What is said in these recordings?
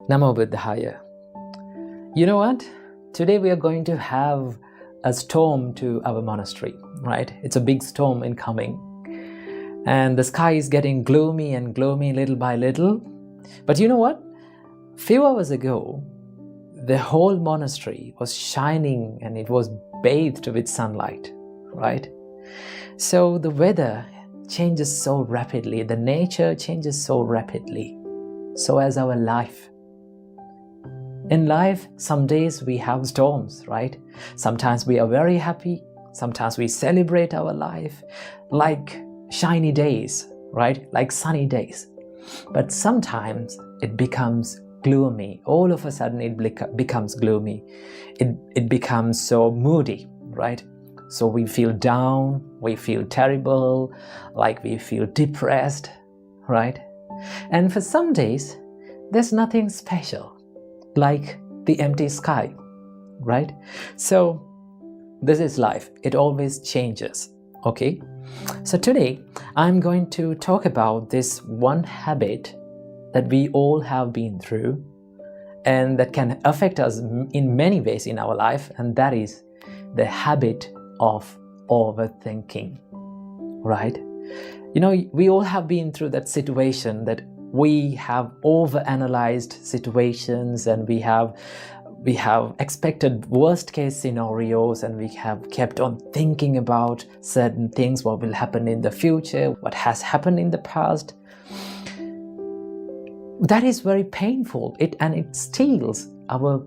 Namo Buddhaya. You know what? Today we are going to have a storm to our monastery, right? It's a big storm incoming. And the sky is getting gloomy and gloomy little by little. But you know what? A few hours ago, the whole monastery was shining and it was bathed with sunlight, right? So the weather changes so rapidly, the nature changes so rapidly. So as our life. In life, some days we have storms, right? Sometimes we are very happy. Sometimes we celebrate our life like shiny days, right? Like sunny days. But sometimes it becomes gloomy. All of a sudden it becomes gloomy. It becomes so moody, right? So we feel down, we feel terrible, like we feel depressed, right? And for some days, there's nothing special, like the empty sky, right? So this is life. It always changes, okay? So today, I'm going to talk about this one habit that we all have been through and that can affect us in many ways in our life, and that is the habit of overthinking, right? You know, we all have been through that situation that we have overanalyzed situations and we have expected worst case scenarios and we have kept on thinking about certain things, what will happen in the future, what has happened in the past. That is very painful, and it steals our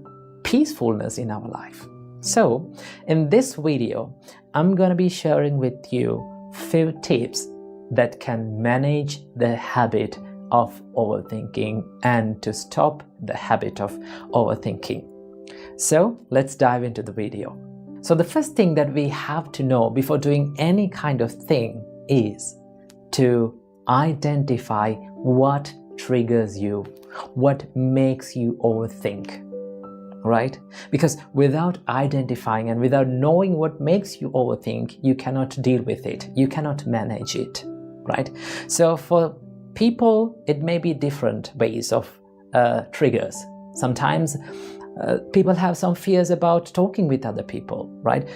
peacefulness in our life. So in this video, I'm going to be sharing with you few tips that can manage the habit of overthinking and to stop the habit of overthinking. So let's dive into the video. So the first thing that we have to know before doing any kind of thing is to identify what triggers you, what makes you overthink, right? Because without identifying and without knowing what makes you overthink, you cannot deal with it, you cannot manage it, right? So for people, it may be different ways of triggers. Sometimes people have some fears about talking with other people, right?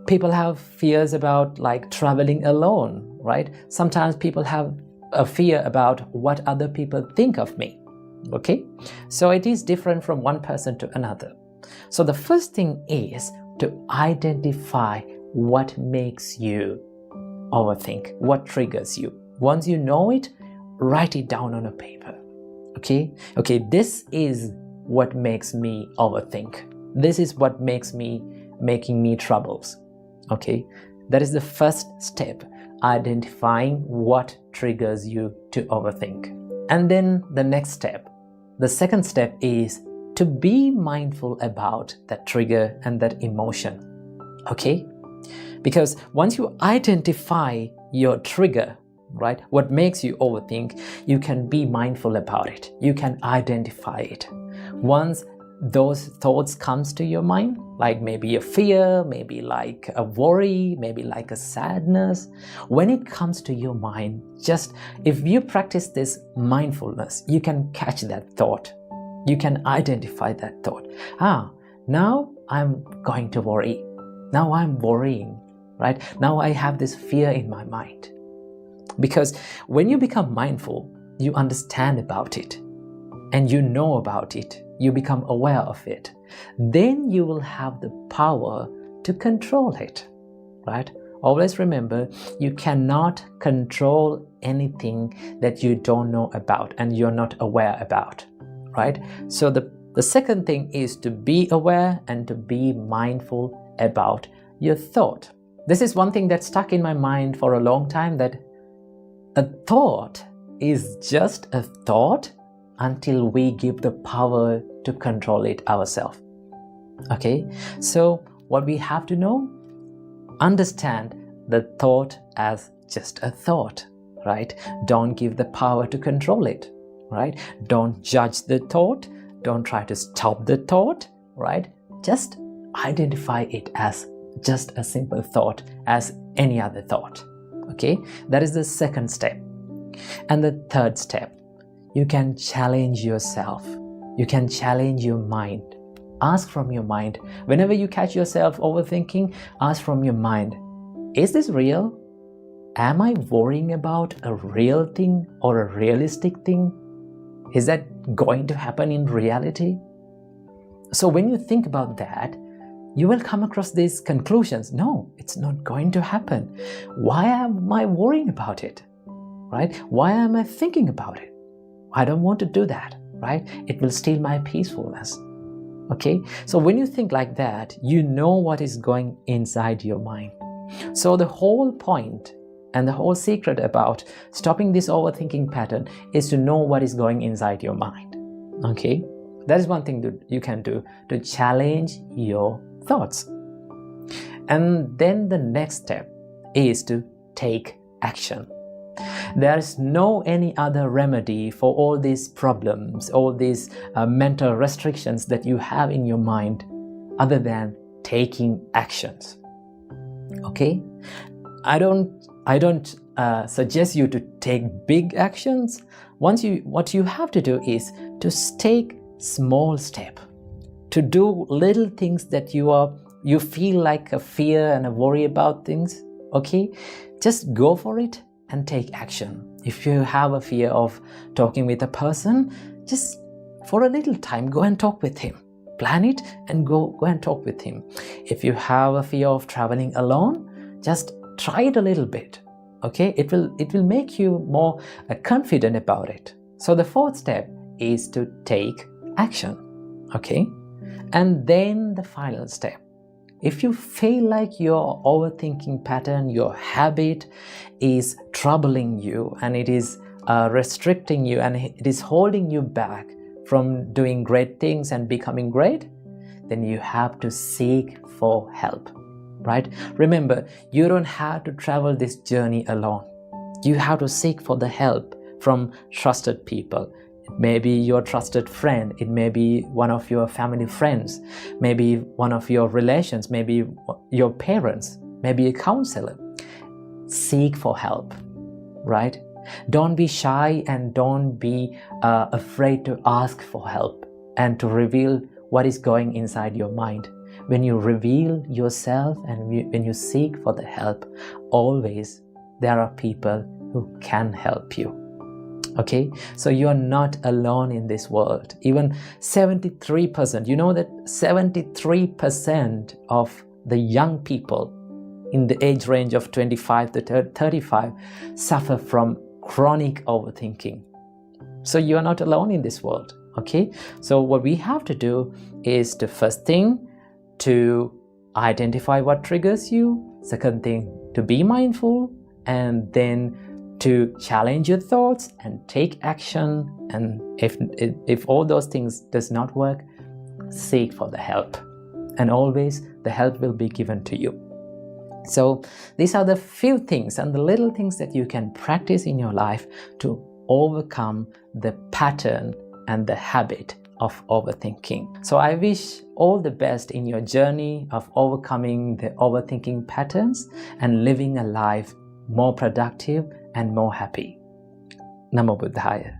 People have fears about like traveling alone, right? Sometimes people have a fear about what other people think of me, okay? So it is different from one person to another. So the first thing is to identify what makes you overthink, what triggers you. Once you know it, write it down on a paper, okay? Okay, this is what makes me overthink. This is what making me troubles, okay? That is the first step, identifying what triggers you to overthink. And then the next step, the second step is to be mindful about that trigger and that emotion, okay? Because once you identify your trigger, right, what makes you overthink, you can be mindful about it. You can identify it. Once those thoughts comes to your mind, like maybe a fear, maybe like a worry, maybe like a sadness, when it comes to your mind, just if you practice this mindfulness, you can catch that thought. You can identify that thought. Now I'm going to worry. Now I'm worrying, right? Now I have this fear in my mind. Because when you become mindful, you understand about it and you know about it, you become aware of it. Then you will have the power to control it, right? Always remember, you cannot control anything that you don't know about and you're not aware about, right? So the second thing is to be aware and to be mindful about your thought. This is one thing that stuck in my mind for a long time, that a thought is just a thought until we give the power to control it ourselves. Okay, so what we have to know, understand the thought as just a thought, right? Don't give the power to control it, right? Don't judge the thought. Don't try to stop the thought, right? Just identify it as just a simple thought as any other thought. Okay, that is the second step. And the third step, you can challenge yourself You can challenge your mind. Ask from your mind. Whenever you catch yourself overthinking, ask from your mind, is this real? Am I worrying about a real thing or a realistic thing? Is that going to happen in reality? So when you think about that, you will come across these conclusions. No, it's not going to happen. Why am I worrying about it? Right? Why am I thinking about it? I don't want to do that, right? It will steal my peacefulness. Okay? So when you think like that, you know what is going inside your mind. So the whole point and the whole secret about stopping this overthinking pattern is to know what is going inside your mind. Okay? That is one thing that you can do to challenge your thoughts. And then the next step is to take action. There is no any other remedy for all these problems, all these mental restrictions that you have in your mind other than taking actions. Okay? I don't suggest you to take big actions. What you have to do is to take small step, to do little things that you feel like a fear and a worry about things. Okay? Just go for it and take action. If you have a fear of talking with a person, just for a little time go and talk with him. Plan it and go and talk with him. If you have a fear of traveling alone, just try it a little bit. Okay? It will make you more confident about it. So the fourth step is to take action. Okay? And then the final step. If you feel like your overthinking pattern, your habit is troubling you and it is restricting you and it is holding you back from doing great things and becoming great, then you have to seek for help, right? Remember, you don't have to travel this journey alone. You have to seek for the help from trusted people. It may be your trusted friend, it may be one of your family friends, maybe one of your relations, maybe your parents, maybe a counselor. Seek for help, right? Don't be shy and don't be afraid to ask for help and to reveal what is going inside your mind. When you reveal yourself and when you seek for the help, always there are people who can help you. Okay, so you are not alone in this world. Even 73%, you know that 73% of the young people in the age range of 25 to 35 suffer from chronic overthinking. So you are not alone in this world. Okay, so what we have to do is to first thing, to identify what triggers you. Second thing, to be mindful, and then to challenge your thoughts and take action. And if all those things does not work, seek for the help, and always the help will be given to you. So these are the few things and the little things that you can practice in your life to overcome the pattern and the habit of overthinking. So I wish all the best in your journey of overcoming the overthinking patterns and living a life more productive and more happy. Namo Buddhaya.